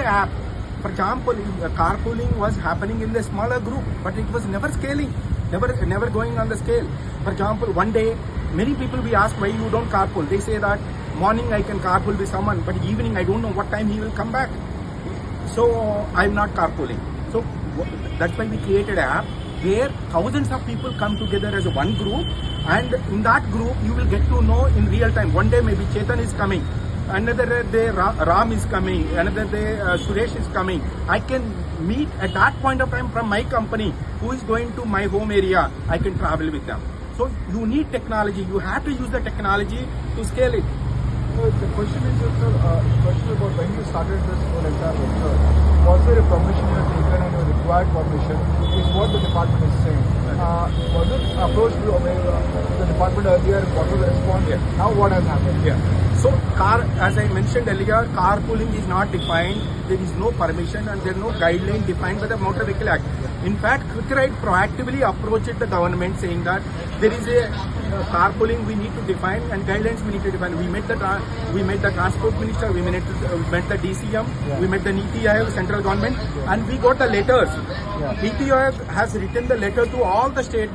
the app. For example, carpooling was happening in the smaller group, but it was never scaling, never going on the scale. For example, one day, many people we ask why you don't carpool. They say that morning I can carpool with someone, but evening I don't know what time he will come back. So I'm not carpooling. So that's why we created an app where thousands of people come together as one group, and in that group you will get to know in real time. One day maybe Chetan is coming, another day Ram is coming, another day Suresh is coming. I can meet at that point of time from my company who is going to my home area. I can travel with them. So you need technology. You have to use the technology to scale it. The question is, question about when you started this whole entire venture, was there a permission you had taken and you required permission, is what the department is saying. Was it approached to the department earlier, what was the response? Yeah. Now what has happened? Yeah. So as I mentioned earlier, carpooling is not defined, there is no permission and there is no guideline defined by the Motor Vehicle Act. In fact, Quick Ride proactively approached the government saying that there is a carpooling we need to define and guidelines we need to define. We met the transport minister, we met the DCM, we met the NITI Aayog, central government, and we got the letters. NITI Aayog has written the letter to all the state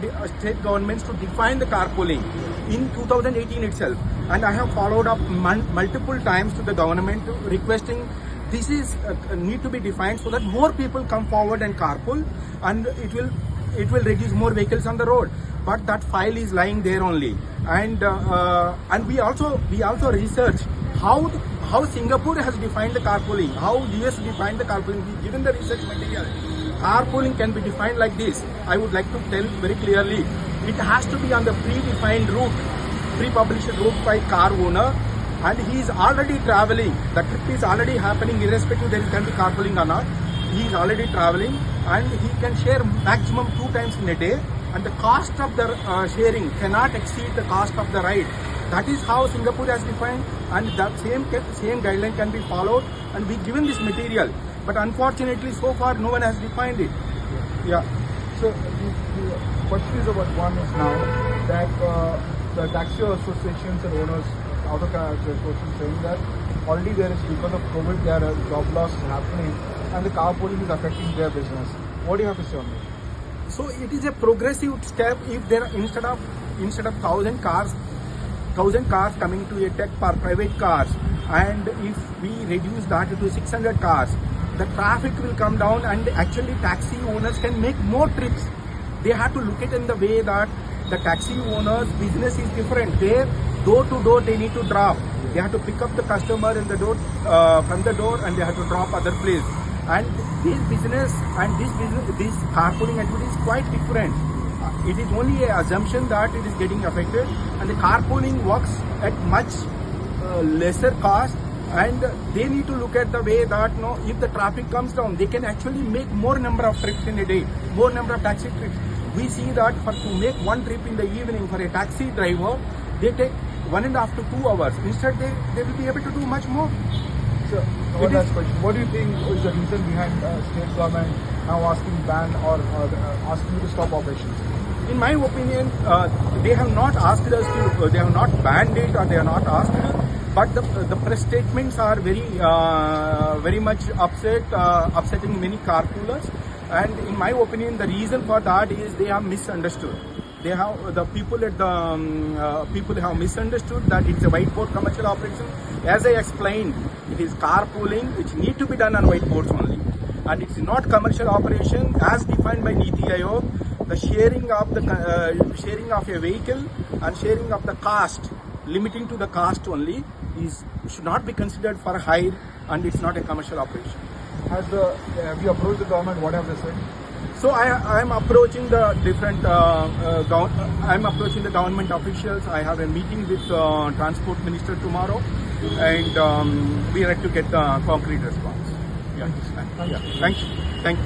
governments to define the carpooling in 2018 itself. And I have followed up multiple times to the government requesting this is need to be defined so that more people come forward and carpool, and it will reduce more vehicles on the road. But that file is lying there only, and we also research how Singapore has defined the carpooling, how US defined the carpooling. Given the research material, carpooling can be defined like this. I would like to tell very clearly, it has to be on the predefined route, pre-published route by car owner, and he is already traveling. The trip is already happening, irrespective there can be carpooling or not. He is already traveling, and he can share maximum 2 times in a day, and the cost of the sharing cannot exceed the cost of the ride. That is how Singapore has defined, and that same guideline can be followed, and we given this material. But unfortunately, so far no one has defined it. Yeah. So the question is about one is now that the taxi associations and owners, auto car associations saying that already there is, because of COVID, there are job loss happening and the carpooling is affecting their business. What do you have to say on this? So it is a progressive step. If there are instead of 1,000 cars coming to a tech park, private cars, and if we reduce that to 600 cars, the traffic will come down, and actually taxi owners can make more trips. They have to look at it in the way that the taxi owners' business is different. They door to door they need to drop. They have to pick up the customer in the door from the door, and they have to drop other place. And this business and this carpooling activity is quite different. It is only an assumption that it is getting affected, and the carpooling works at much lesser cost, and they need to look at the way that if the traffic comes down, they can actually make more number of trips in a day, more number of taxi trips. We see that to make one trip in the evening for a taxi driver, they take 1.5 to 2 hours. Instead, they will be able to do much more. So, one last question. What do you think is the reason behind state government now asking ban or asking you to stop operations? In my opinion, they have not asked us to, they have not banned it, or they have not asked us, but the press statements are very much upsetting many carpoolers. And in my opinion, the reason for that is they have misunderstood. People have misunderstood that it's a whiteboard commercial operation. As I explained, it is carpooling which need to be done on whiteboards only, and it's not commercial operation as defined by NITI Aayog. The sharing of a vehicle and sharing of the cost, limiting to the cost only, should not be considered for hire, and it's not a commercial operation. Have you approached the government? What have they said? So I am approaching the different. I'm approaching the government officials. I have a meeting with transport minister tomorrow, and we are to get the concrete response. Yeah. Thank you.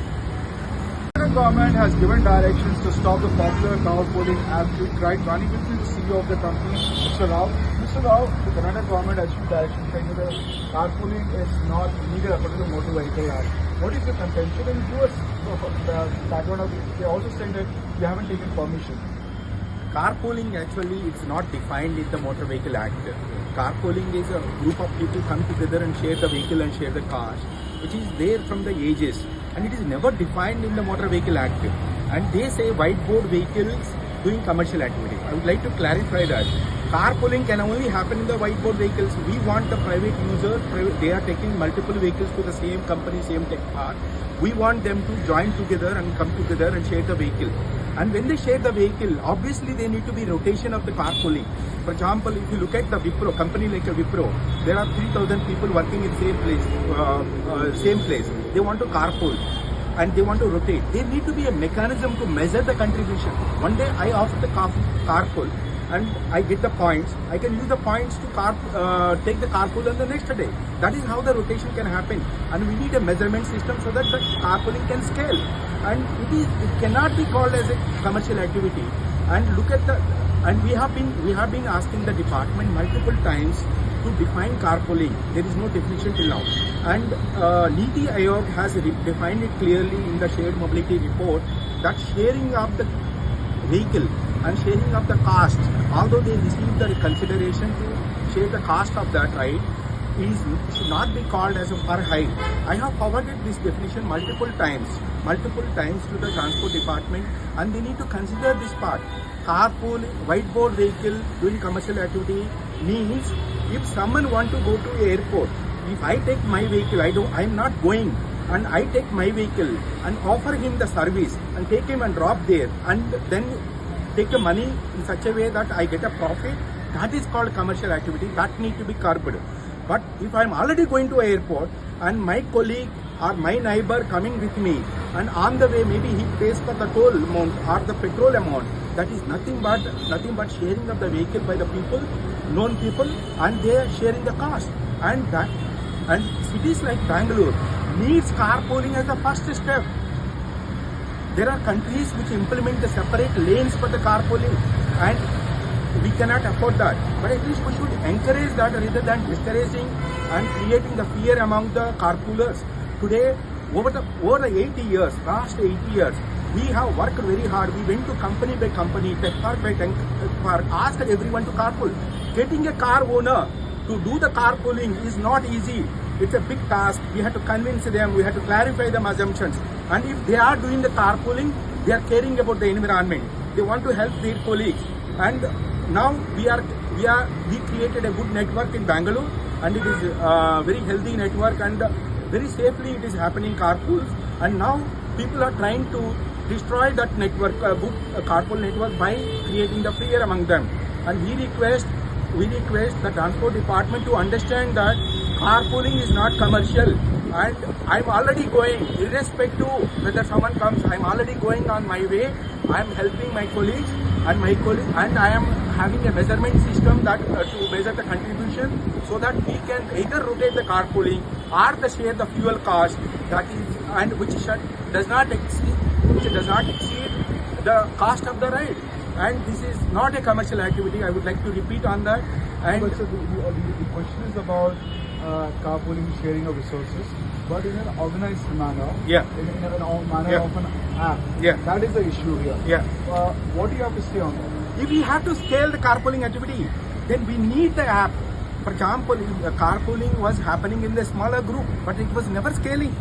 The government has given directions to stop the popular carpooling app Quick Ride. Running with the CEO of the company, Mr. Rao. Mr. Rao, the Karnataka government has issued directions saying that carpooling is not legal according to the Motor Vehicle Act. What is the contention? And give us the background of it. They also saying that you haven't taken permission. Carpooling actually it's not defined in the Motor Vehicle Act. Carpooling is a group of people come together and share the vehicle and share the cost. which is there from the ages, and it is never defined in the Motor Vehicle Act. And they say whiteboard vehicles doing commercial activity. I would like to clarify that. Carpooling can only happen in the whiteboard vehicles. We want the private user, they are taking multiple vehicles to the same company, same tech park. We want them to join together and come together and share the vehicle. And when they share the vehicle, obviously there need to be rotation of the carpooling. For example, if you look at the Wipro, company like a Wipro, there are 3,000 people working in same place. They want to carpool and they want to rotate. There need to be a mechanism to measure the contribution. One day I offer the carpool and I get the points. I can use the points to take the carpool on the next day. That is how the rotation can happen. And we need a measurement system so that the carpooling can scale. And it cannot be called as a commercial activity. And look at and we have been asking the department multiple times to define carpooling. There is no definition till now. And Niti Aayog has defined it clearly in the shared mobility report that sharing of the vehicle and sharing of the cost, although they receive the consideration to share the cost of that ride, should not be called as a per hire. I have forwarded this definition multiple times to the transport department, and they need to consider this part. Carpool, whiteboard vehicle doing commercial activity means if someone want to go to the airport, if I take my vehicle, I am not going, and I take my vehicle and offer him the service and take him and drop there and then take the money in such a way that I get a profit, that is called commercial activity. That need to be curbed. But if I am already going to an airport and my colleague or my neighbor coming with me, and on the way maybe he pays for the toll amount or the petrol amount, that is nothing but sharing of the vehicle by the people, known people, and they are sharing the cost. And cities like Bangalore needs carpooling as the first step. There are countries which implement the separate lanes for the carpooling, and we cannot afford that. But at least we should encourage that rather than discouraging and creating the fear among the carpoolers. Today, over the 80 years, last 80 years, we have worked very hard. We went to company by company, tech park by tech park, asked everyone to carpool. Getting a car owner to do the carpooling is not easy. It's a big task. We have to convince them, we have to clarify them assumptions. And if they are doing the carpooling, they are caring about the environment. They want to help their colleagues. And now we created a good network in Bangalore, and it is a very healthy network, and very safely it is happening, carpools. And now people are trying to destroy that network, good carpool network, by creating the fear among them. And we request the transport department to understand that carpooling is not commercial. And I'm already going, irrespective whether someone comes, I'm already going on my way. I'm helping my colleagues, and I am having a measurement system that to measure the contribution, so that we can either rotate the carpooling or share the fuel cost, that is, and which does not exceed the cost of the ride. And this is not a commercial activity. I would like to repeat on that. And But so the question is about carpooling, sharing of resources, but in an organized manner, Yeah. in a manner Yeah. of an app. Yeah. That is the issue here. Yeah. What do you have to say on that? If we have to scale the carpooling activity, then we need the app. For example, carpooling was happening in the smaller group, but it was never scaling.